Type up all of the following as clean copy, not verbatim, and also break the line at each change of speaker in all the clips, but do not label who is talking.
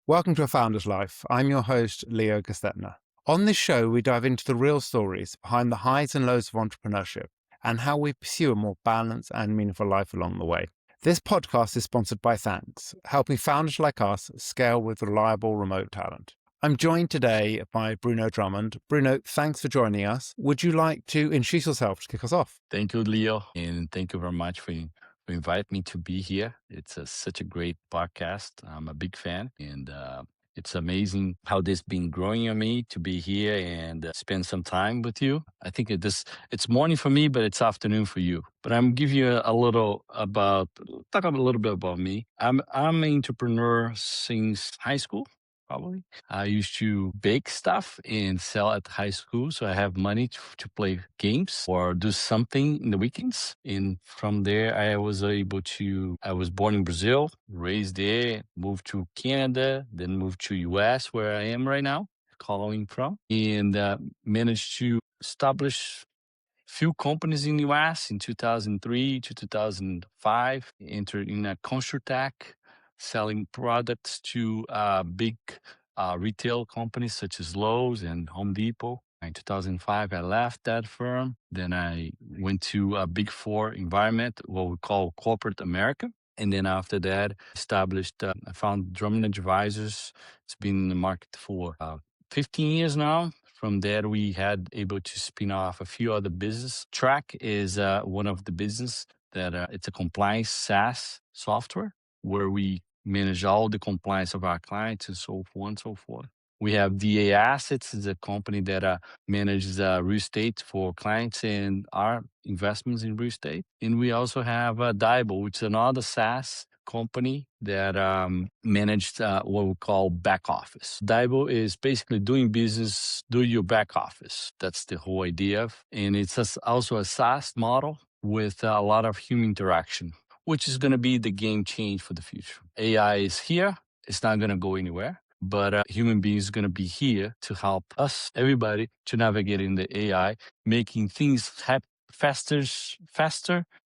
Welcome to A Founder's Life. I'm your host, Leo Gestetner. On this show, we dive into the real stories behind the highs and lows of entrepreneurship and how we pursue a more balanced and meaningful life along the way. This podcast is sponsored by Thanks, helping founders like us scale with reliable remote talent. I'm joined today by Bruno Drummond. Bruno, thanks for joining us. Would you like to introduce yourself to kick us off?
Thank you, Leo, and thank you very much for inviting me to be here. It's such a great podcast. I'm a big fan, and it's amazing how this been growing on me to be here and spend some time with you. I think it's morning for me, but it's afternoon for you. But I'm give you a little talk a little bit about me. I'm an entrepreneur since high school. Probably. I used to bake stuff and sell at high school. So I have money to play games or do something in the weekends. And from there, I was born in Brazil, raised there, moved to Canada, then moved to US where I am right now, calling from, and managed to establish few companies in the US in 2003 to 2005, entered in a ConstruTech, selling products to big retail companies such as Lowe's and Home Depot. In 2005, I left that firm. Then I went to a Big Four environment, what we call corporate America. And then after that, I found Drummond Advisors. It's been in the market for 15 years now. From there, we had able to spin off a few other business. Track is one of the business that it's a compliance SaaS software where we manage all the compliance of our clients and so forth and so forth. We have DA Assets, is a company that manages real estate for clients and our investments in real estate. And we also have Daibo, which is another SaaS company that managed what we call back office. Daibo is basically doing business, do your back office. That's the whole idea. And it's also a SaaS model with a lot of human interaction, which is going to be the game change for the future. AI is here. It's not going to go anywhere. But human beings are going to be here to help us, everybody, to navigate in the AI, making things happen faster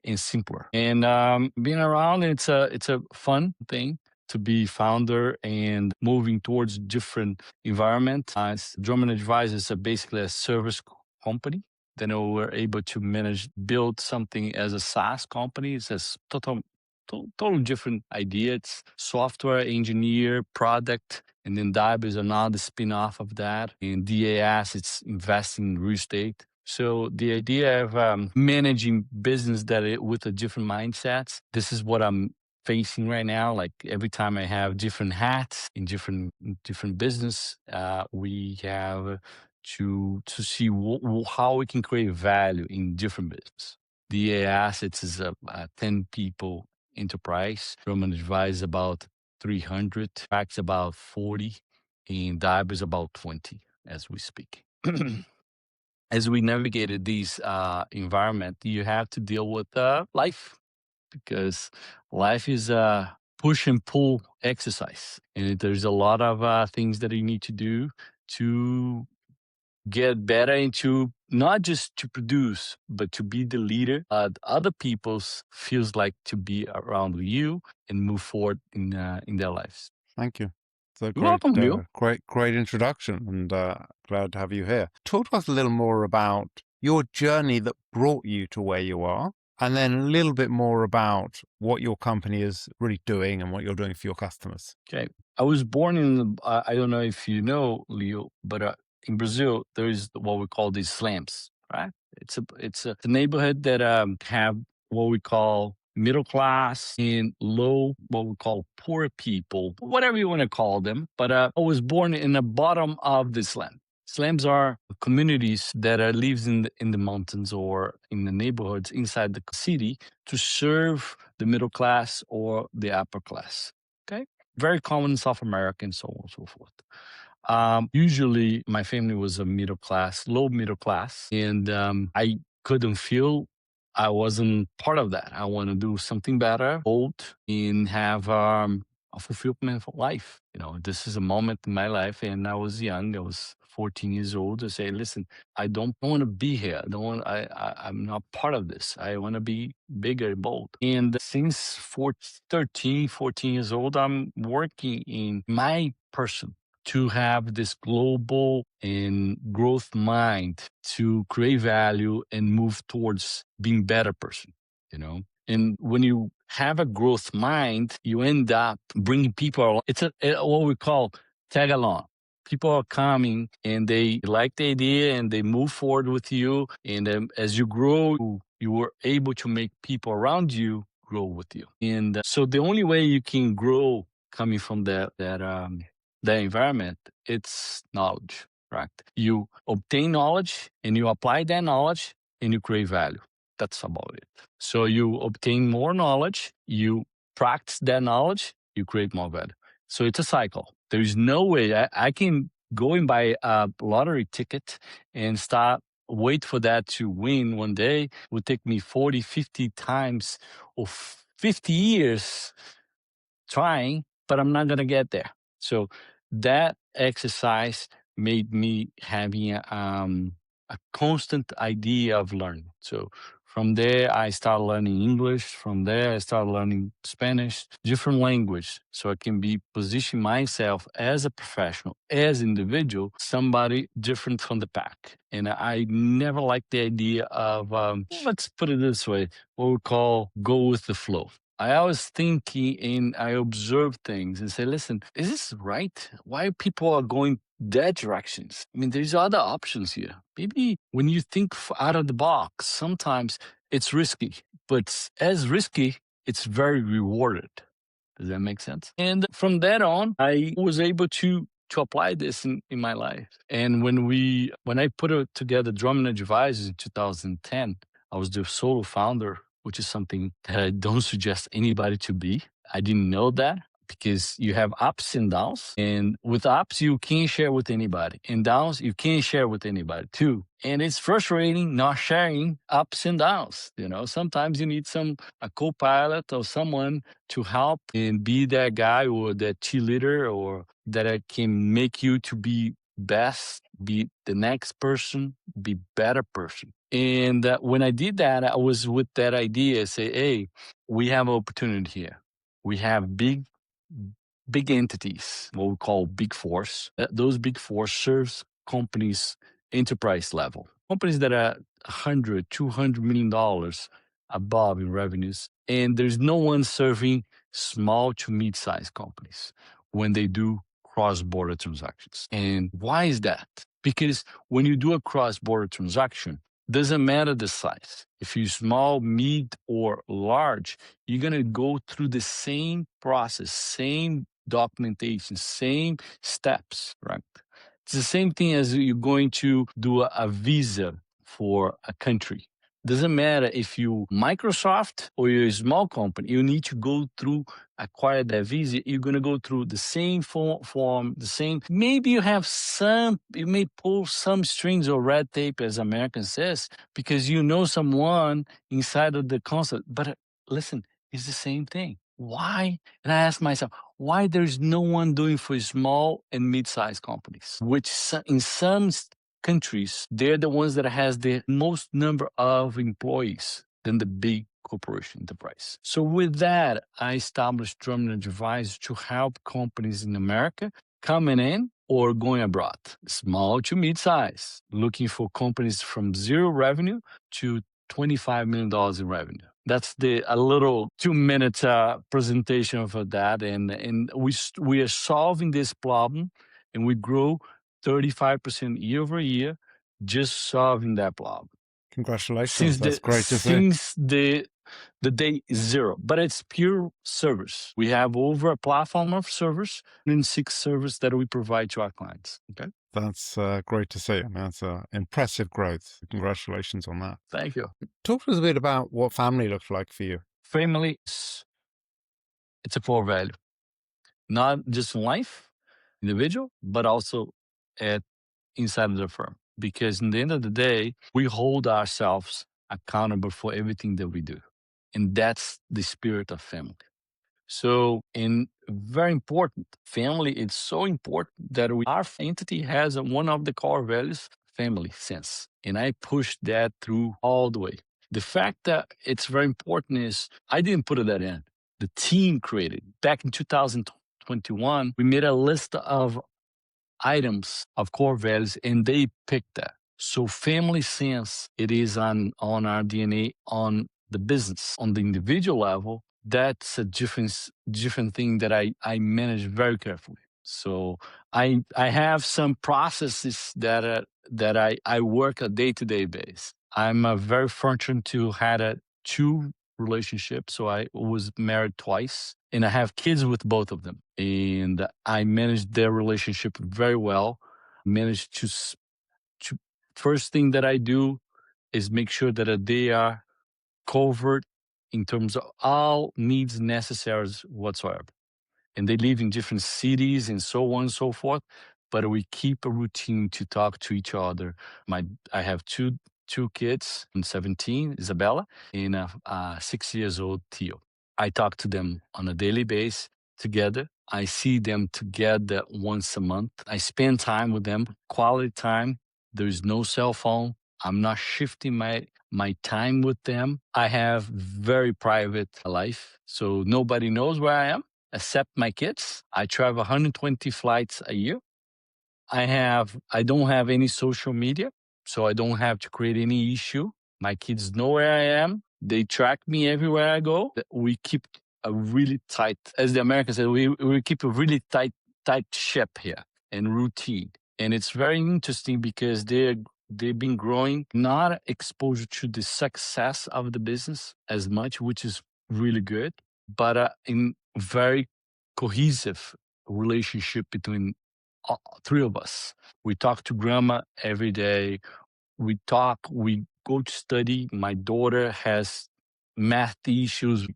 and simpler. And being around, it's a fun thing to be founder and moving towards different environment. Drummond Advisors are basically a service company. Then we were able to build something as a SaaS company. It's a totally different idea. It's software engineer product. And then Daibo is another spin-off of that. And DAS, it's investing in real estate. So the idea of managing business with a different mindsets, this is what I'm facing right now. Like every time I have different hats in different business, we have to see how we can create value in different business. DA Assets is a 10 people enterprise. Drummond Advisors about 300, Track's about 40, and Daibo is about 20 as we speak. As we navigated this environment, you have to deal with life because life is a push and pull exercise. And there's a lot of things that you need to do to get better into not just to produce, but to be the leader other people's feels like to be around with you and move forward in their lives.
Thank you. It's a
You're welcome, Leo.
great introduction, and glad to have you here. Talk to us a little more about your journey that brought you to where you are, and then a little bit more about what your company is really doing and what you're doing for your customers.
Okay. I was born I don't know if you know, Leo, but in Brazil, there is what we call these slums, right? It's a neighborhood that have what we call middle class and low, what we call poor people, whatever you want to call them. But I was born in the bottom of the slum. Slums are communities that lives in the mountains or in the neighborhoods inside the city to serve the middle class or the upper class. Okay, very common in South America and so on and so forth. Usually, my family was a low middle class, and I couldn't feel I wasn't part of that. I want to do something better, bold, and have a fulfillment for life. This is a moment in my life, and I was young. I was 14 years old. I say, listen, I don't want to be here. I don't want. I'm not part of this. I want to be bigger and bold. And since 13, 14 years old, I'm working in my person to have this global and growth mind to create value and move towards being better person. And when you have a growth mind, you end up bringing people along. It's what we call tag along. People are coming and they like the idea and they move forward with you. And as you grow, you were able to make people around you grow with you. And so the only way you can grow coming from that environment, it's knowledge, right? You obtain knowledge and you apply that knowledge and you create value. That's about it. So you obtain more knowledge, you practice that knowledge, you create more value. So it's a cycle. There is no way I can go and buy a lottery ticket and start wait for that to win one day. It would take me 40, 50 times or 50 years trying, but I'm not going to get there. So that exercise made me having a constant idea of learning. So from there, I started learning English. From there, I started learning Spanish, different language, so I can be position myself as a professional, as individual, somebody different from the pack. And I never liked the idea of, let's put it this way, what we call go with the flow. I always thinking and I observe things and say, listen, is this right? Why people are going that directions? I mean, there's other options here. Maybe when you think out of the box, sometimes it's risky, but as risky, it's very rewarded. Does that make sense? And from that on, I was able to apply this in my life. And when I put it together Drummond Advisors in 2010, I was the solo founder, which is something that I don't suggest anybody to be. I didn't know that because you have ups and downs. And with ups, you can't share with anybody. And downs, you can't share with anybody too. And it's frustrating not sharing ups and downs. Sometimes you need a co-pilot or someone to help and be that guy or that cheerleader or that can make you to be best, be the next person, be better person. And when I did that, I was with that idea, say, hey, we have an opportunity here. We have big entities, what we call big fours. Those big fours serves companies enterprise level, companies that are 100, $200 million above in revenues. And there's no one serving small to mid-sized companies when they do cross-border transactions. And why is that? Because when you do a cross-border transaction, doesn't matter the size. If you're small, mid, or large, you're going to go through the same process, same documentation, same steps, right? It's the same thing as you're going to do a visa for a country. Doesn't matter if you Microsoft or you're a small company, you need to go through acquire that visa. You're going to go through the same form, the same. Maybe you may pull some strings or red tape, as American says, because you know someone inside of the concept. But listen, it's the same thing. Why? And I ask myself, why there's no one doing for small and mid-sized companies, which in some countries, they're the ones that has the most number of employees than the big corporation enterprise. So with that, I established Drummond Advisors to help companies in America coming in or going abroad, small to mid-size, looking for companies from zero revenue to $25 million in revenue. That's a little 2-minute presentation of that. And we are solving this problem and we grow 35% year over year, just solving that problem.
Congratulations. That's great to see.
Since the day zero, but it's pure service. We have over a platform of service and 6 service that we provide to our clients. Okay.
That's great to see. I mean, that's impressive growth. Congratulations on that.
Thank you.
Talk to us a bit about what family looks like for you.
Family, it's a core value, not just in life, individual, but also inside of the firm. Because in the end of the day, we hold ourselves accountable for everything that we do. And that's the spirit of family. So, and very important, family is so important that our entity has one of the core values, family sense. And I push that through all the way. The fact that it's very important is I didn't put that in. The team created. Back in 2021, we made a list of items of core values and they picked that. So family sense, it is on our DNA, on the business, on the individual level. That's a different thing that I manage very carefully. So I have some processes that I work a day-to-day base. I'm very fortunate to had a two relationships. So I was married twice and I have kids with both of them. And I managed their relationship very well. Managed to first thing that I do is make sure that they are covered in terms of all needs necessary whatsoever, and they live in different cities and so on and so forth. But we keep a routine to talk to each other. I have two kids, I'm 17, Isabella, and 6 years old, Theo. I talk to them on a daily basis together. I see them together once a month. I spend time with them, quality time. There's no cell phone. I'm not shifting my time with them. I have very private life, so nobody knows where I am except my kids. I travel 120 flights a year. I don't have any social media, so I don't have to create any issue. My kids know where I am. They track me everywhere I go. We keep a really tight, as the Americans say, we keep a really tight ship here and routine. And it's very interesting because they've been growing, not exposure to the success of the business as much, which is really good, but in very cohesive relationship between three of us. We talk to grandma every day. We go to study. My daughter has math issues,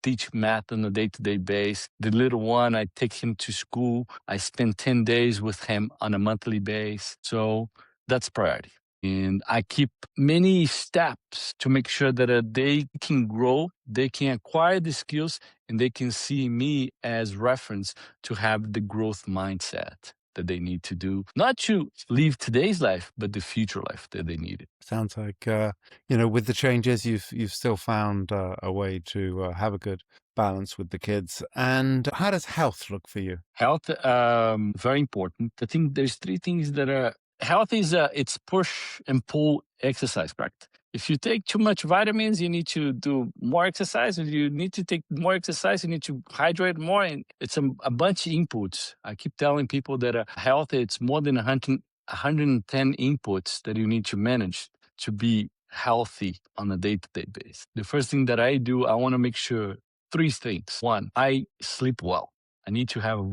teach math on a day-to-day basis. The little one, I take him to school. I spend 10 days with him on a monthly basis. So that's priority. And I keep many steps to make sure that they can grow, they can acquire the skills, and they can see me as reference to have the growth mindset that they need to do, not to live today's life, but the future life that they need.
Sounds like with the changes, you've still found a way to have a good balance with the kids. And how does health look for you?
Health, very important. I think there's three things that are health is it's push and pull exercise, correct? If you take too much vitamins, you need to do more exercise. If you need to take more exercise, you need to hydrate more. And it's a bunch of inputs. I keep telling people that health, it's more than 110 inputs that you need to manage to be healthy on a day-to-day basis. The first thing that I do, I want to make sure three things. One, I sleep well. I need to have a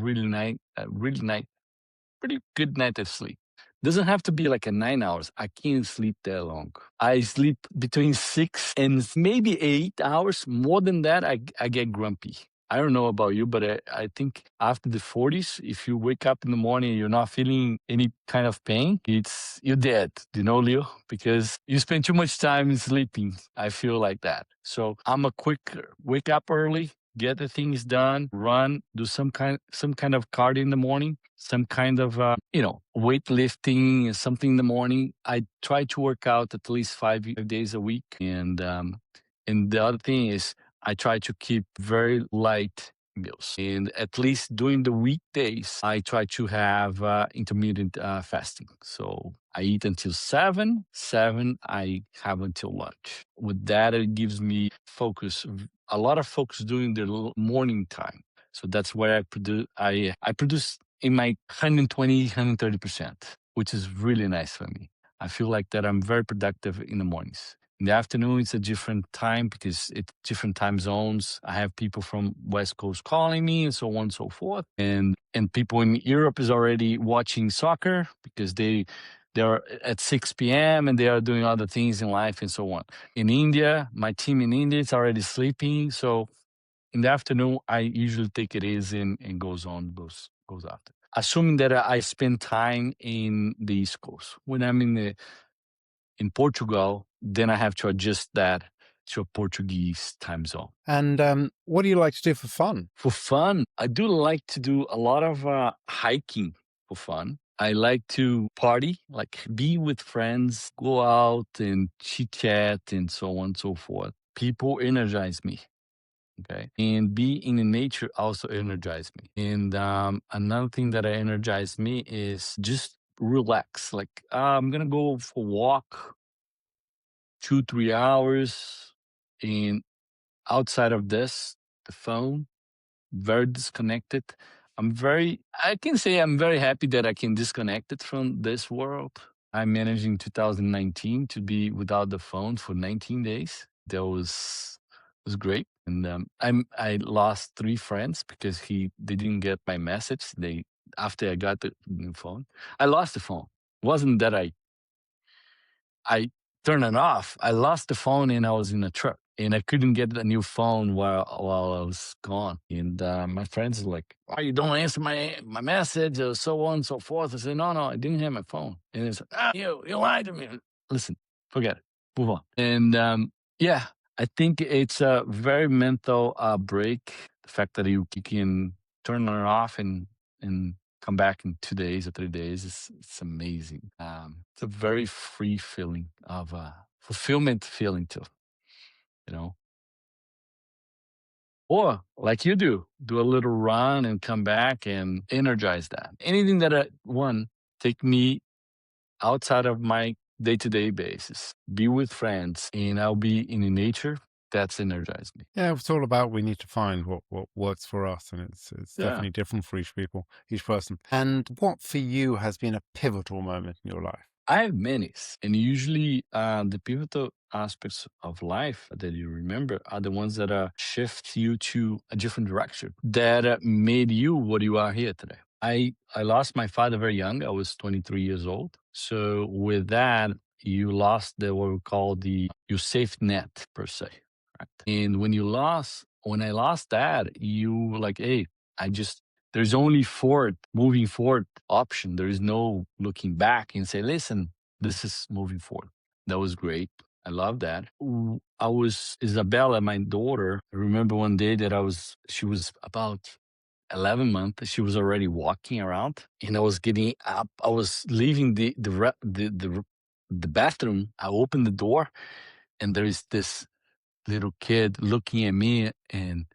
pretty good night of sleep. Doesn't have to be like a 9 hours. I can't sleep that long. I sleep between 6 and maybe 8 hours. More than that, I get grumpy. I don't know about you, but I think after the 40s, if you wake up in the morning and you're not feeling any kind of pain, you're dead, Leo? Because you spend too much time sleeping. I feel like that. So I'm a quick wake up early, get the things done, run, do some kind of cardio in the morning, some kind of weightlifting, something in the morning. I try to work out at least 5 days a week, and the other thing is I try to keep very light meals. And at least during the weekdays, I try to have intermittent fasting. So I eat until 7, I have until lunch. With that, it gives me a lot of focus during the morning time. So that's where I produce in my 120, 130%, which is really nice for me. I feel like that I'm very productive in the mornings. In the afternoon, it's a different time because it's different time zones. I have people from West Coast calling me and so on and so forth. And people in Europe is already watching soccer because they're at 6 p.m. and they are doing other things in life and so on. In India, my team in India is already sleeping. So in the afternoon, I usually take it easy and goes after. Assuming that I spend time in the East Coast. When I'm in Portugal, then I have to adjust that to a Portuguese time zone.
And what do you like to do for fun?
For fun, I do like to do a lot of hiking for fun. I like to party, like be with friends, go out and chit chat and so on and so forth. People energize me. Okay. And be in the nature also energize me. And another thing that energize me is just relax. Like I'm going to go for a walk 2, 3 hours. And outside of this, the phone, very disconnected. I can say I'm very happy that I can disconnect it from this world. I managed in 2019 to be without the phone for 19 days. That was great. And I lost 3 friends because they didn't get my message. They After I got the new phone, I lost the phone. It wasn't that I turned it off. I lost the phone and I was in a truck and I couldn't get a new phone while I was gone. And my friends were like, "Why you don't answer my message?" Or so on and so forth. I said, "No, I didn't have my phone." And it's like, you lied to me. Listen, forget it. Move on. And yeah, I think it's a very mental break. The fact that you can turn it off and come back in 2 days or 3 days. It's amazing. It's a very free feeling of fulfillment feeling too, you know. Or like you do a little run and come back and energize that. Anything that take me outside of my day-to-day basis, be with friends, and I'll be in the nature. That's energized me.
Yeah, it's all about we need to find what works for us, and it's
Yeah.
definitely different for each people, each person. And what for you has been a pivotal moment in your life?
I have many, and usually the pivotal aspects of life that you remember are the ones that shift you to a different direction that made you what you are here today. I lost my father very young. I was 23 years old. So with that, you lost the what we call the your safe net per se. Right? And when I lost that, you were like, hey, I just there's only moving forward option. There is no looking back and say, listen, this is moving forward. That was great. I love that. I was Isabella, my daughter. I remember one day that she was about 11 months. She was already walking around and I was getting up. I was leaving the bathroom. I opened the door and there is this little kid looking at me and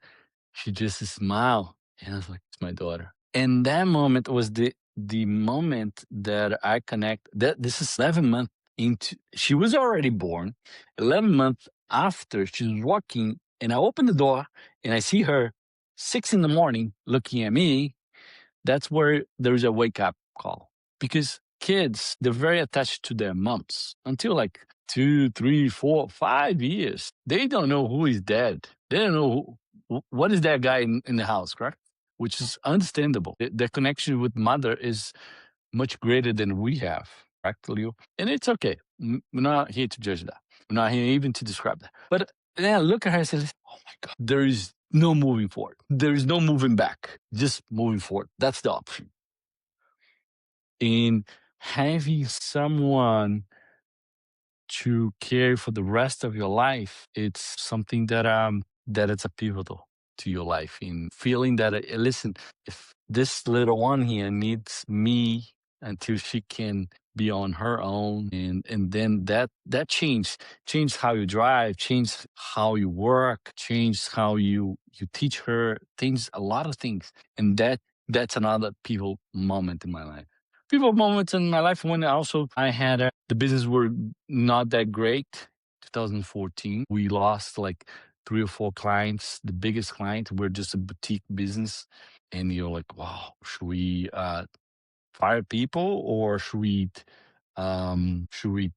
she just smiled, and I was like, "It's my daughter." And that moment was the moment that I connect. That this is 11 months into. She was already born. 11 months after she was walking, and I open the door and I see her 6 in the morning looking at me. That's where there's a wake up call because kids they're very attached to their moms until like 2, 3, 4, 5 years. They don't know who is dead. They don't know what is that guy in the house, correct? Which is understandable. The connection with mother is much greater than we have, correct, Leo? And it's okay. We're not here to judge that. We're not here even to describe that. But then I look at her and say, oh my God, there is no moving forward. There is no moving back, just moving forward. That's the option. And having someone to care for the rest of your life, it's something that it's a pivotal to your life in feeling that listen, if this little one here needs me until she can be on her own and then that change how you drive, change how you work, change how you teach her things, a lot of things. And that's another pivotal moment in my life. Pivotal moments in my life when also I had the business were not that great. 2014, we lost like 3 or 4 clients. The biggest client, we're just a boutique business, and you're like, wow, should we fire people or should we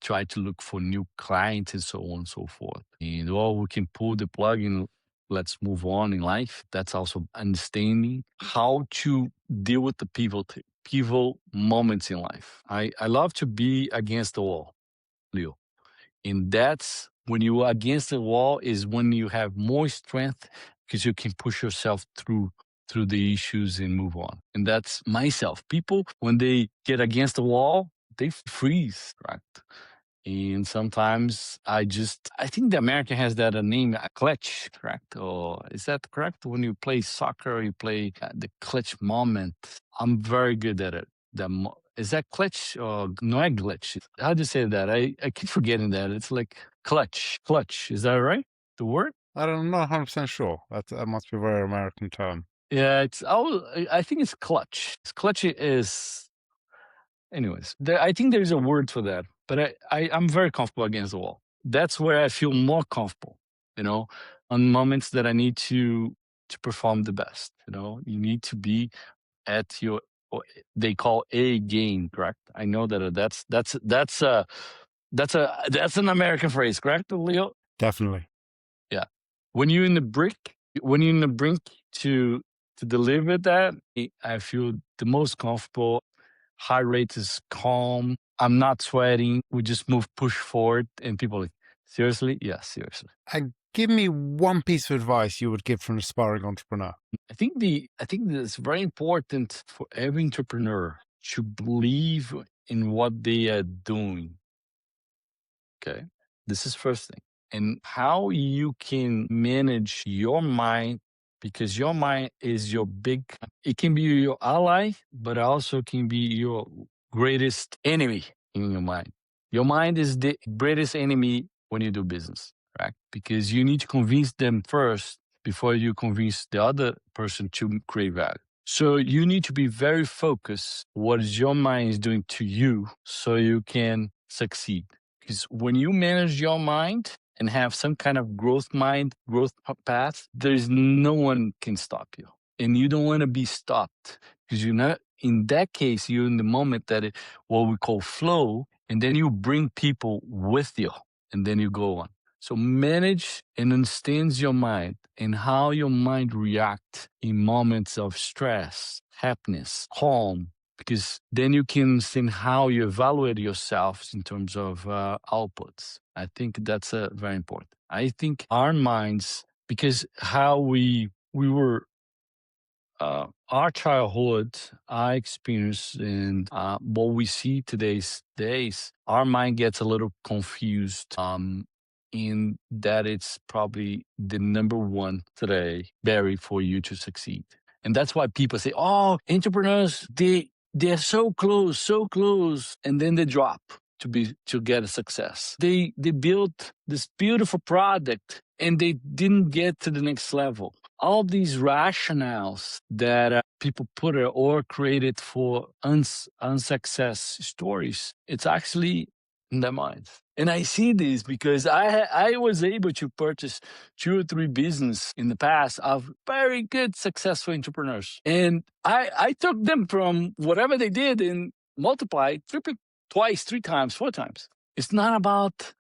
try to look for new clients and so on and so forth? And well, we can pull the plug and let's move on in life. That's also understanding how to deal with the pivotal moments in life. I love to be against the wall, Leo. And that's when you are against the wall is when you have more strength because you can push yourself through the issues and move on. And that's myself. People, when they get against the wall, they freeze, right? And sometimes I think the American has that name, a clutch, correct? Or is that correct? When you play soccer, you play the clutch moment. I'm very good at it. Is that clutch or no glitch? How do you say that? I keep forgetting that. It's like clutch, clutch. Is that right? The word?
I'm not 100% sure. That must be a very American term.
Yeah, I think it's clutch. Clutch is, anyways. I think there's a word for that, but I'm very comfortable against the wall. That's where I feel more comfortable, you know, on moments that I need to perform the best. You need to be at your, what they call a game, correct? I know that that's an American phrase, correct, Leo?
Definitely.
Yeah. When you're in the brink to deliver that, I feel the most comfortable. Heart rate is calm. I'm not sweating. We just push forward, and people are like, seriously? Yeah, seriously.
And give me one piece of advice you would give for an aspiring entrepreneur.
I think that it's very important for every entrepreneur to believe in what they are doing. Okay. This is first thing. And how you can manage your mind, because your mind is it can be your ally, but also can be your greatest enemy in your mind. Your mind is the greatest enemy when you do business, right? Because you need to convince them first before you convince the other person to create value. So you need to be very focused what is your mind is doing to you so you can succeed. Because when you manage your mind and have some kind of growth path, there's no one can stop you. And you don't want to be stopped because you're not, in that case, you're in the moment what we call flow, and then you bring people with you and then you go on. So manage and understands your mind and how your mind reacts in moments of stress, happiness, calm, because then you can understand how you evaluate yourself in terms of outputs. I think that's very important. I think our minds, because how we were our childhood, our experience, and what we see today's days, our mind gets a little confused. In that it's probably the number one today barrier for you to succeed. And that's why people say, "Oh, entrepreneurs, they're so close," and then they drop to get a success. They built this beautiful product and they didn't get to the next level. All these rationales that people put or created for unsuccess stories, it's actually in their minds. And I see this because I was able to purchase 2 or 3 business in the past of very good, successful entrepreneurs. And I took them from whatever they did and multiplied twice, 3 times, 4 times. It's not about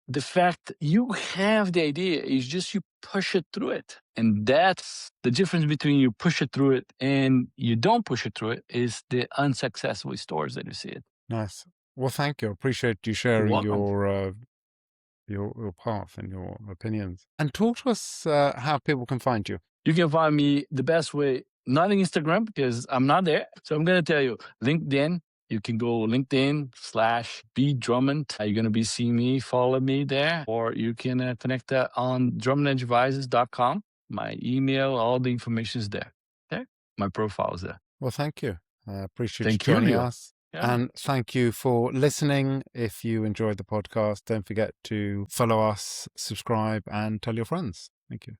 the fact you have the idea, is just you push it through it. And that's the difference between you push it through it and you don't push it through it, is the unsuccessful stores that you see it.
Nice. Well, thank you. Appreciate you
You're
sharing
welcome.
your path and your opinions. And talk to us how people can find you.
You can find me the best way, not on Instagram because I'm not there. So I'm going to tell you, LinkedIn. You can go LinkedIn/B Drummond. You're going to be seeing me, follow me there, or you can connect on drummondadvisors.com. My email, all the information is there. Okay. My profile is there.
Well, thank you. I appreciate you
Thank you,
joining
Leo.
us.
Yeah.
And thank you for listening. If you enjoyed the podcast, don't forget to follow us, subscribe, and tell your friends. Thank you.